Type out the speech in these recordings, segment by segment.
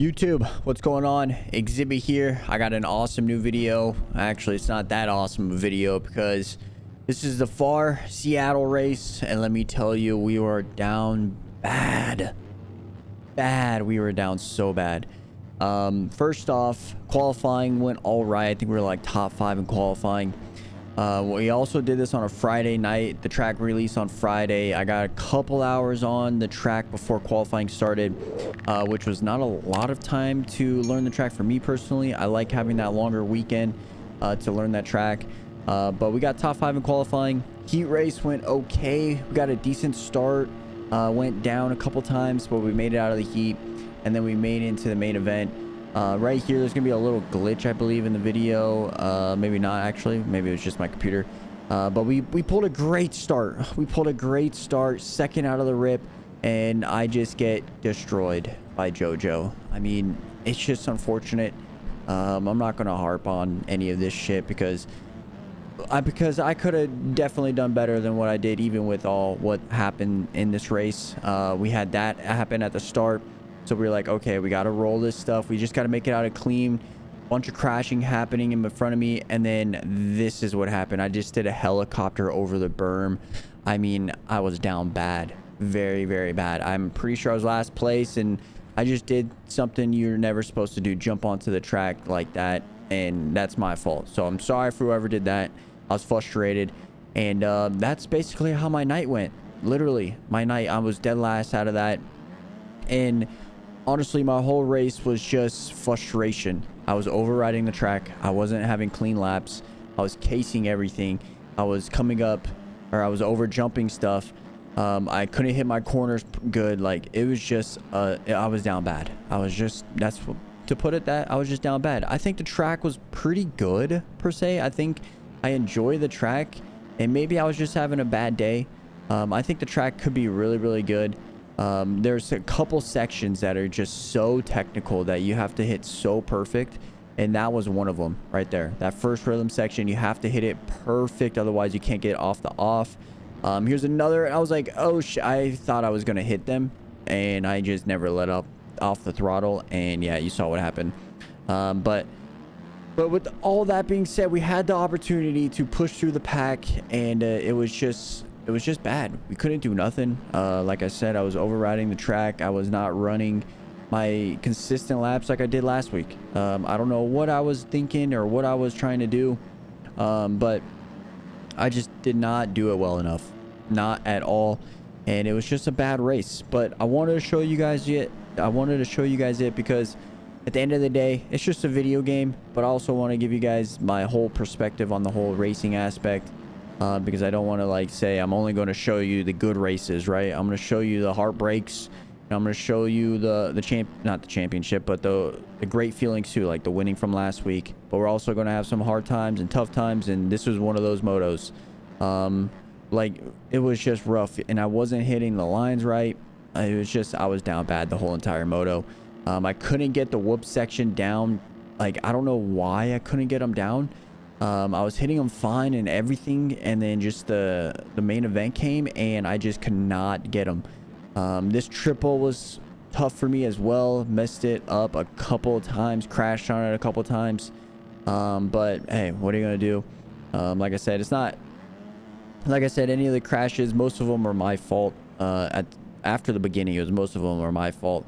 YouTube, what's going on? Exhibit here. I got an awesome new video. Actually, it's not that awesome a video because this is the FAR Seattle race, and let me tell you, we were down bad. We were down so bad. First off, qualifying went all right. I think we were like top 5 in qualifying. We also did this on a Friday night, the track release on Friday. I got a couple hours on the track before qualifying started, which was not a lot of time to learn the track for me personally. I like having that longer weekend to learn that track. But we got top 5 in qualifying. Heat race went okay. We got a decent start. Went down a couple times, but we made it out of the heat, and then we made it into the main event. Right here, there's gonna be a little glitch, I believe, in the video. Maybe not, actually. Maybe it was just my computer. But we pulled a great start. Second out of the rip, and I just get destroyed by JoJo. I mean, it's just unfortunate. I'm not gonna harp on any of this shit because I could have definitely done better than what I did, even with all what happened in this race. We had that happen at the start. So we were like, okay, we got to roll this stuff. We just got to make it out of clean. Bunch of crashing happening in front of me. And then this is what happened. I just did a helicopter over the berm. I mean, I was down bad. Very, very bad. I'm pretty sure I was last place. And I just did something you're never supposed to do. Jump onto the track like that. And that's my fault. So I'm sorry for whoever did that. I was frustrated. And that's basically how my night went. Literally, my night. I was dead last out of that. And honestly, my whole race was just frustration. I was overriding the track. I wasn't having clean laps. I was casing everything. I was coming up, or I was over jumping stuff. I couldn't hit my corners good. Like, it was just, I was down bad. I was just, to put it that, I was just down bad. I think the track was pretty good, per se. I think I enjoy the track, and maybe I was just having a bad day. I think the track could be really, really good. There's a couple sections that are just so technical that you have to hit so perfect, and that was one of them right there. That first rhythm section, you have to hit it perfect, otherwise you can't get off the off. Here's another. I was like, oh I thought I was gonna hit them, and I just never let up off the throttle, and yeah, you saw what happened. But with all that being said, we had the opportunity to push through the pack, and it was just bad. We couldn't do nothing. Like I said, I was overriding the track. I was not running my consistent laps like I did last week. I don't know what I was thinking or what I was trying to do, but I just did not do it well enough. Not at all. And it was just a bad race. But I wanted to show you guys it. Because at the end of the day, it's just a video game. But I also want to give you guys my whole perspective on the whole racing aspect. Because I don't want to like say I'm only going to show you the good races, right? I'm going to show you the heartbreaks, and I'm going to show you not the championship, but the great feelings too, like the winning from last week. But we're also going to have some hard times and tough times, and this was one of those motos. Like, it was just rough, and I wasn't hitting the lines right. It was just, I was down bad the whole entire moto. I couldn't get the whoop section down. Like, I don't know why I couldn't get them down. I was hitting them fine and everything, and then just the main event came, and I just could not get them. This triple was tough for me as well. Messed it up a couple of times, crashed on it a couple of times. But hey, what are you gonna do? Like I said, it's not like I said, any of the crashes, most of them are my fault. After the beginning, most of them were my fault,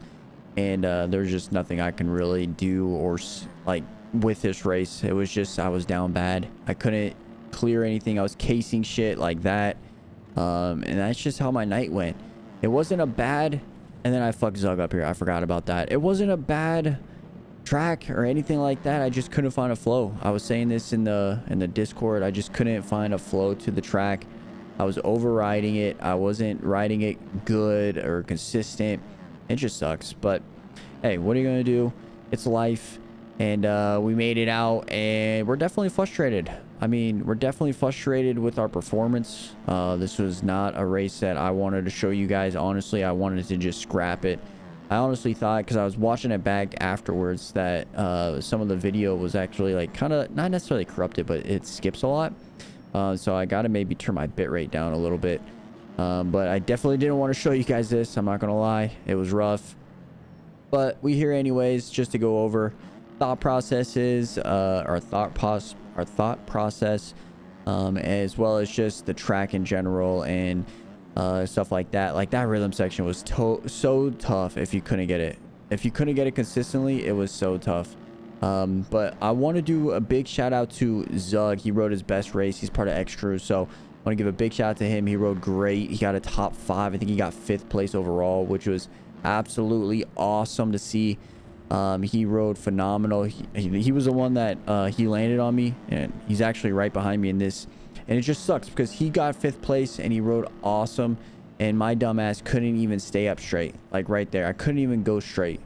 and there's just nothing I can really do or like with this race. It was just, I was down bad. I couldn't clear anything. I was casing shit like that, and that's just how my night went. It wasn't a bad, and then I fucked Zug up here. I forgot about that. It wasn't a bad track or anything like that. I just couldn't find a flow. I was saying this in the Discord. I just couldn't find a flow to the track. I was overriding it. I wasn't riding it good or consistent. It just sucks. But hey, what are you gonna do? It's life. And we made it out, and we're definitely frustrated. I mean, we're definitely frustrated with our performance. This was not a race that I wanted to show you guys. Honestly, I wanted to just scrap it. I honestly thought, because I was watching it back afterwards, that some of the video was actually like kind of not necessarily corrupted, but it skips a lot. So I gotta maybe turn my bitrate down a little bit. But I definitely didn't want to show you guys this. I'm not gonna lie, it was rough. But we here anyways, just to go over thought processes, our thought process, as well as just the track in general and stuff like that. Like that rhythm section was so tough. If you couldn't get it consistently, it was so tough. But I want to do a big shout out to Zug. He rode his best race. He's part of X Crew, so I want to give a big shout out to him. He rode great. He got a top 5. I think he got 5th place overall, which was absolutely awesome to see. He rode phenomenal. He was the one that he landed on me, and he's actually right behind me in this. And it just sucks because he got 5th place and he rode awesome, and my dumbass couldn't even stay up straight. Like right there, I couldn't even go straight.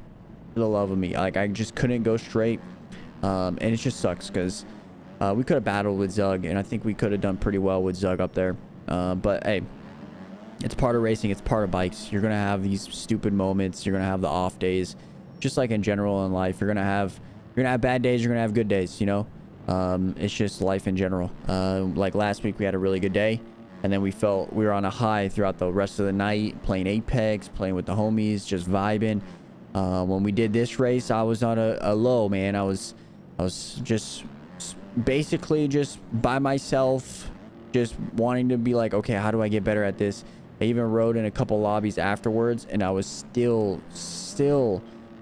For the love of me, like I just couldn't go straight. And it just sucks because we could have battled with Zug, and I think we could have done pretty well with Zug up there. But hey, it's part of racing. It's part of bikes. You're gonna have these stupid moments. You're gonna have the off days, just like in general in life. You're gonna have bad days. You're gonna have good days. You know, it's just life in general. Like last week, we had a really good day, and then we were on a high throughout the rest of the night, playing Apex, playing with the homies, just vibing. When we did this race, I was on a low, man. I was just basically just by myself, just wanting to be like, okay, how do I get better at this? I even rode in a couple lobbies afterwards, and I was still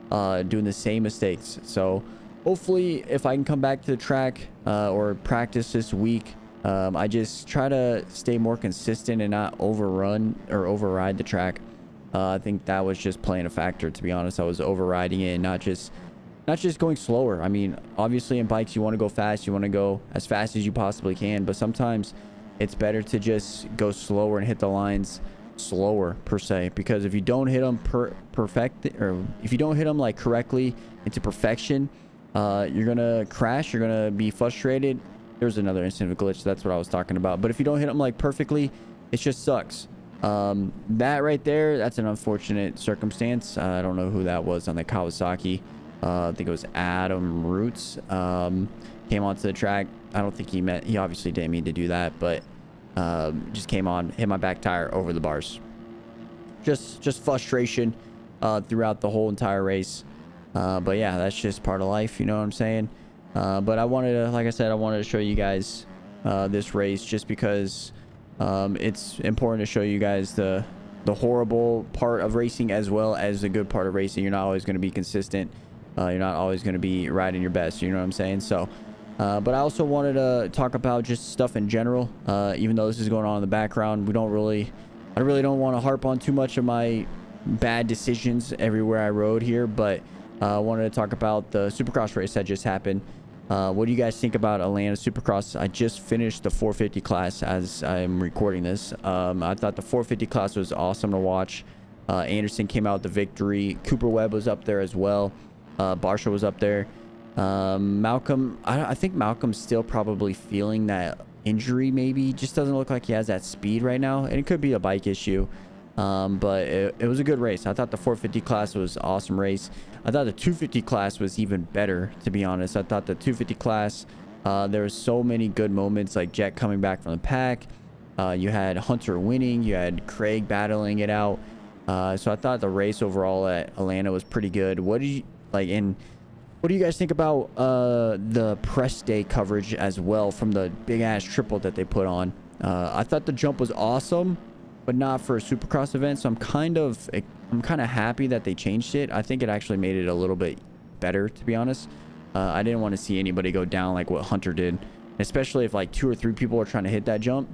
doing the same mistakes. So hopefully if I can come back to the track or practice this week, I just try to stay more consistent and not overrun or override the track. I think that was just playing a factor, to be honest. I was overriding it and not just going slower. I mean, obviously in bikes, you want to go fast. You want to go as fast as you possibly can. But sometimes it's better to just go slower and hit the lines slower, per se. Because if you don't hit them if you don't hit them like correctly into perfection, you're going to crash. You're going to be frustrated. There's another instant of a glitch. That's what I was talking about. But if you don't hit them like perfectly, it just sucks. That right there, that's an unfortunate circumstance. I don't know who that was on the Kawasaki. I think it was Adam Roots. Came onto the track. I don't think he obviously didn't mean to do that, but just came on, hit my back tire over the bars. Just frustration throughout the whole entire race. But yeah, that's just part of life, you know what I'm saying? But I wanted to, like I said, I wanted to show you guys this race just because it's important to show you guys the horrible part of racing as well as the good part of racing. You're not always going to be consistent. You're not always going to be riding your best, you know what I'm saying? So but I also wanted to talk about just stuff in general. Even though this is going on in the background, I really don't want to harp on too much of my bad decisions everywhere I rode here, but I wanted to talk about the Supercross race that just happened. What do you guys think about Atlanta Supercross? I just finished the 450 class as I'm recording this. I thought the 450 class was awesome to watch. Anderson came out with the victory. Cooper Webb was up there as well. Barsha was up there. Malcolm, I think Malcolm's still probably feeling that injury, maybe. Just doesn't look like he has that speed right now. And it could be a bike issue. But it was a good race. I thought the 450 class was an awesome race. I thought the 250 class was even better, to be honest. I thought the 250 class, there were so many good moments, like Jet coming back from the pack. You had Hunter winning. You had Craig battling it out. So I thought the race overall at Atlanta was pretty good. What do you like? And what do you guys think about the press day coverage as well from the big ass triple that they put on? I thought the jump was awesome, but not for a Supercross event. So I'm kind of happy that they changed it. I think it actually made it a little bit better, to be honest. I didn't want to see anybody go down like what Hunter did, especially if like 2 or 3 people were trying to hit that jump.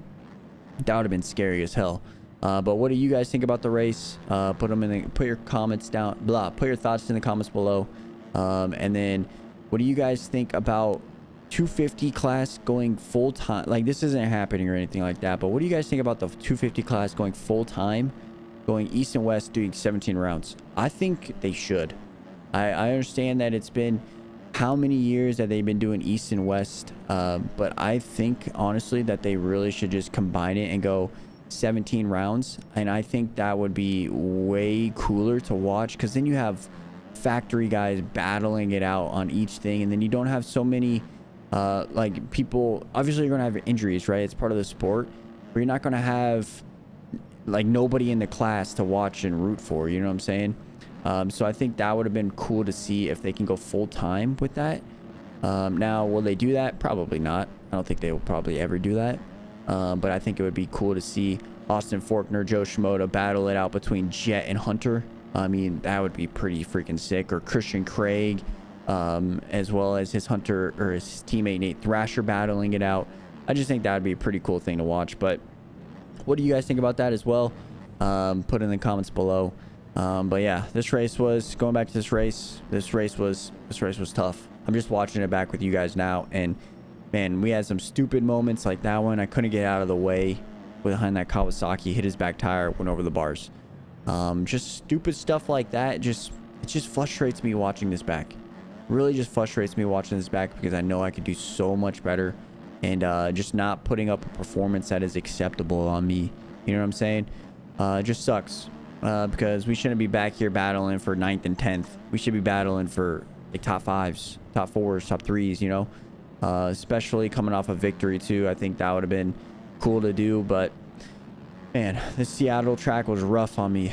That would have been scary as hell. But what do you guys think about the race? Put your comments down. Put your thoughts in the comments below. And then what do you guys think about 250 class going full time? Like, this isn't happening or anything like that, but what do you guys think about the 250 class going full time, going east and west, doing 17 rounds? I think they should. I understand that it's been how many years that they've been doing east and west, but I think honestly that they really should just combine it and go 17 rounds. And I think that would be way cooler to watch, because then you have factory guys battling it out on each thing, and then you don't have so many like people. Obviously you're gonna have injuries, right? It's part of the sport, but you're not gonna have like nobody in the class to watch and root for, you know what I'm saying? So I think that would have been cool to see if they can go full time with that. Now, will they do that? Probably not. I don't think they will probably ever do that. But I think it would be cool to see Austin Faulkner, Joe Shimoda battle it out between Jet and Hunter. I mean, that would be pretty freaking sick. Or Christian Craig, as well as his Hunter or his teammate Nate Thrasher battling it out. I just think that would be a pretty cool thing to watch. But what do you guys think about that as well? Put in the comments below. But yeah, this race was going back to this race. This race was tough. I'm just watching it back with you guys now, and man, we had some stupid moments like that one. I couldn't get out of the way behind that Kawasaki, hit his back tire, went over the bars. Just stupid stuff like that. It just frustrates me watching this back. Really just frustrates me watching this back because I know I could do so much better, and just not putting up a performance that is acceptable on me. You know what I'm saying? It just sucks because we shouldn't be back here battling for 9th and 10th. We should be battling for like top 5s, top 4s, top 3s, you know, especially coming off a victory too. I think that would have been cool to do, but man, this Seattle track was rough on me.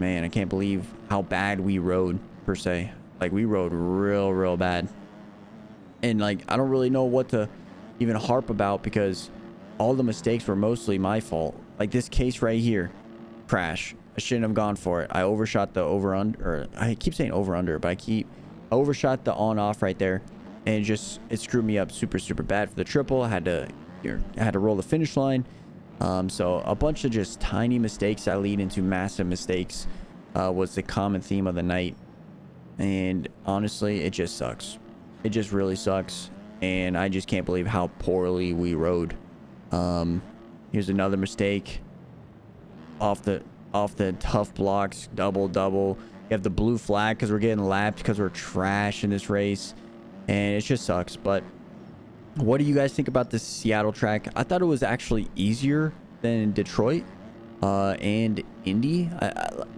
Man, I can't believe how bad we rode per se. Like, we rode real bad, and like, I don't really know what to even harp about because all the mistakes were mostly my fault. Like this case right here, crash. I shouldn't have gone for it. I overshot the over under, or I keep saying over under, but I overshot the on off right there, and it screwed me up super bad for the triple. I had to roll the finish line. So a bunch of just tiny mistakes that lead into massive mistakes was the common theme of the night, and honestly, it just sucks. It just really sucks, and I just can't believe how poorly we rode. Here's another mistake off the tough blocks, double. You have the blue flag because we're getting lapped because we're trash in this race, and it just sucks. But what do you guys think about this Seattle track? I thought it was actually easier than Detroit and Indy.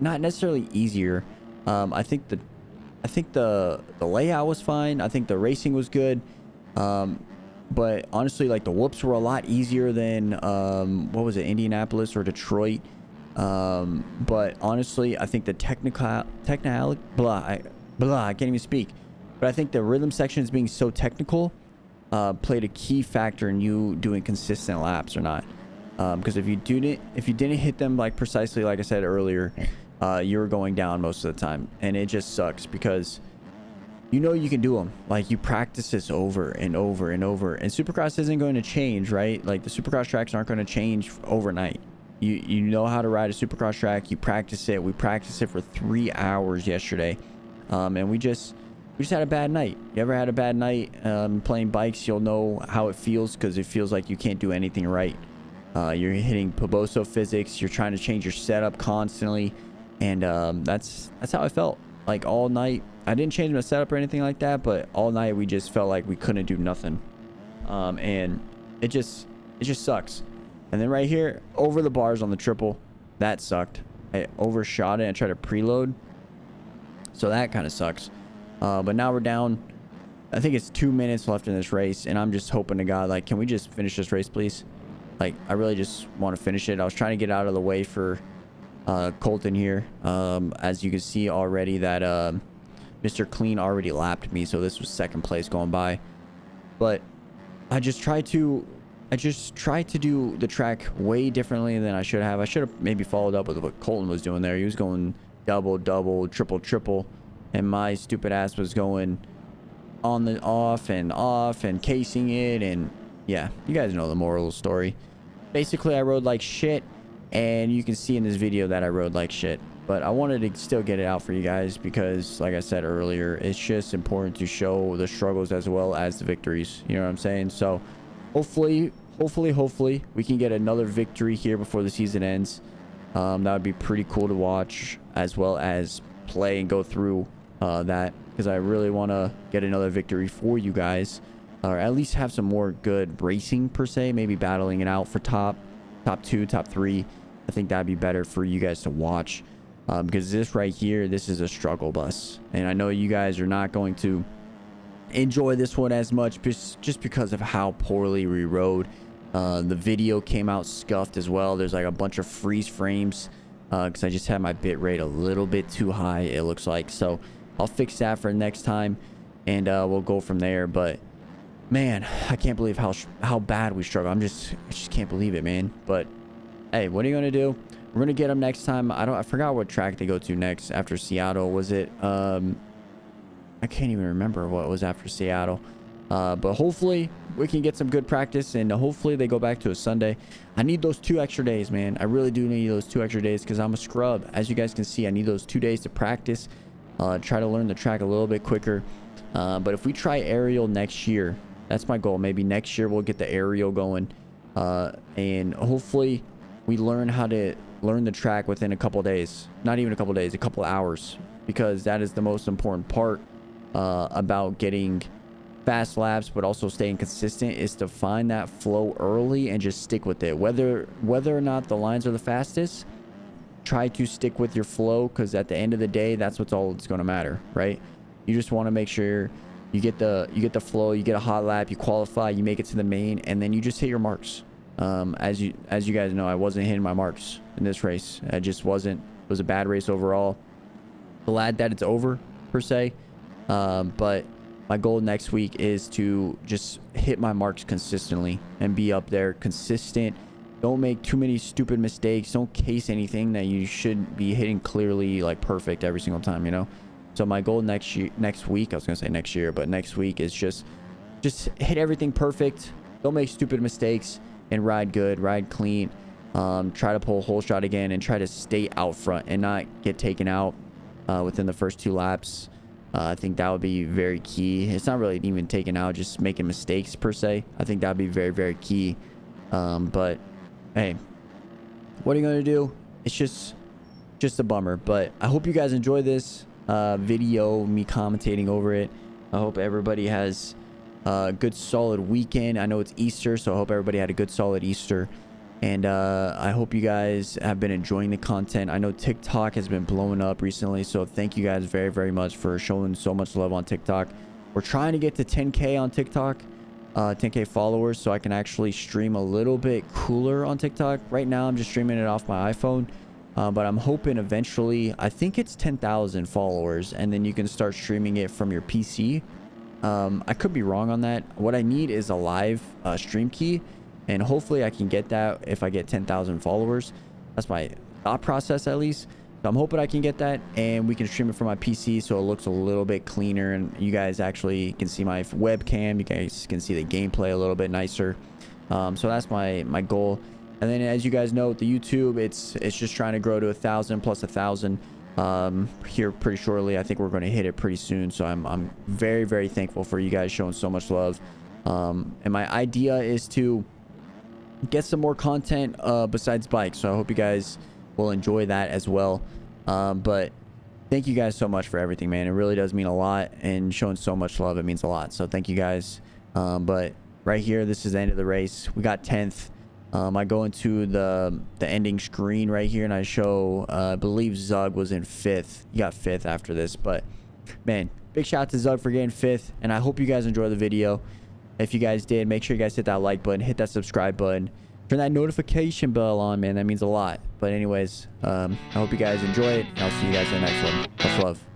Not necessarily easier. I think the layout was fine. I think the racing was good. But honestly, like, the whoops were a lot easier than what was it, Indianapolis or Detroit. But honestly, I think the I can't even speak. But I think the rhythm sections being so technical played a key factor in you doing consistent laps or not. Because if you didn't hit them like precisely like I said earlier, you were going down most of the time, and it just sucks because you know you can do them. Like, you practice this over and over and over, and Supercross isn't going to change, right? Like, the Supercross tracks aren't going to change overnight. You know how to ride a Supercross track. You practice it. We practiced it for 3 hours yesterday, and we just had a bad night. You ever had a bad night playing bikes? You'll know how it feels, because it feels like you can't do anything right. You're hitting Poboso physics. You're trying to change your setup constantly, and that's how I felt. Like, all night, I didn't change my setup or anything like that, but all night we just felt like we couldn't do nothing, and it just sucks. And then right here, over the bars on the triple, that sucked. I overshot it and tried to preload, so that kind of sucks. But now we're down, I think it's 2 minutes left in this race, and I'm just hoping to God, like, can we just finish this race, please? Like, I really just want to finish it. I was trying to get out of the way for Colton here. As you can see already that Mr. Clean already lapped me, so this was second place going by. But I just tried to do the track way differently than I should have. I should have maybe followed up with what Colton was doing there. He was going double, triple, and my stupid ass was going on the off and casing it, and yeah, you guys know the moral of the story. Basically, I rode like shit, and you can see in this video that I rode like shit. But I wanted to still get it out for you guys because, like I said earlier, it's just important to show the struggles as well as the victories. You know what I'm saying? So hopefully we can get another victory here before the season ends. That would be pretty cool to watch, as well as play and go through that, because I really want to get another victory for you guys, or at least have some more good racing per se, maybe battling it out for top 2, top 3. I think that'd be better for you guys to watch, because this right here, this is a struggle bus, and I know you guys are not going to enjoy this one as much just because of how poorly we rode. The video came out scuffed as well. There's like a bunch of freeze frames because I just had my bit rate a little bit too high, it looks like. So I'll fix that for next time, and we'll go from there. But man, I can't believe how bad we struggle. I just can't believe it, man. But hey, what are you gonna do? We're gonna get them next time. I forgot what track they go to next after Seattle. Was it I can't even remember what was after Seattle. But hopefully we can get some good practice, and hopefully they go back to a Sunday. I need those 2 extra days, man. I really do need those 2 extra days, because I'm a scrub. As you guys can see, I need those 2 days to practice, try to learn the track a little bit quicker. But if we try aerial next year, that's my goal. Maybe next year we'll get the aerial going, and hopefully we learn how to learn the track within a couple days. Not even a couple days, a couple hours, because that is the most important part about getting fast laps, but also staying consistent, is to find that flow early and just stick with it. Whether or not the lines are the fastest, try to stick with your flow, because at the end of the day, that's what's all that's going to matter, right? You just want to make sure you get the flow, you get a hot lap, you qualify, you make it to the main, and then you just hit your marks. As you guys know, I wasn't hitting my marks in this race. I just wasn't. It was a bad race overall. Glad that it's over, per se. But my goal next week is to just hit my marks consistently and be up there consistent. Don't make too many stupid mistakes. Don't case anything that you should be hitting clearly, like perfect every single time, you know? So my goal next week, I was going to say next year, but next week is just hit everything perfect. Don't make stupid mistakes, and ride good, ride clean. Try to pull a whole shot again, and try to stay out front and not get taken out within the first 2 laps. I think that would be very key. It's not really even taking out, just making mistakes per se. I think that would be very, very key. But hey, what are you going to do? It's just a bummer. But I hope you guys enjoy this video, me commentating over it. I hope everybody has a good solid weekend. I know it's Easter, so I hope everybody had a good solid Easter. And I hope you guys have been enjoying the content. I know TikTok has been blowing up recently, so thank you guys very, very much for showing so much love on TikTok. We're trying to get to 10K on TikTok, 10K followers, so I can actually stream a little bit cooler on TikTok. Right now, I'm just streaming it off my iPhone, but I'm hoping eventually, I think it's 10,000 followers, and then you can start streaming it from your PC. I could be wrong on that. What I need is a live stream key. And hopefully I can get that if I get 10,000 followers. That's my thought process, at least. So I'm hoping I can get that, and we can stream it from my PC so it looks a little bit cleaner, and you guys actually can see my webcam. You guys can see the gameplay a little bit nicer. So that's my goal. And then, as you guys know, with the YouTube, it's just trying to grow to 1,000 plus 1,000 here pretty shortly. I think we're going to hit it pretty soon. So I'm very, very thankful for you guys showing so much love. And my idea is to get some more content besides bikes, so I hope you guys will enjoy that as well. But thank you guys so much for everything, man. It really does mean a lot, and showing so much love, it means a lot. So thank you guys. But right here, this is the end of the race. We got 10th. I go into the ending screen right here, and I show I believe Zug was in 5th. He got 5th after this. But man, big shout out to Zug for getting 5th, and I hope you guys enjoy the video. If you guys did, make sure you guys hit that like button, hit that subscribe button, turn that notification bell on, man. That means a lot. But anyways, I hope you guys enjoy it, and I'll see you guys in the next one. Much love.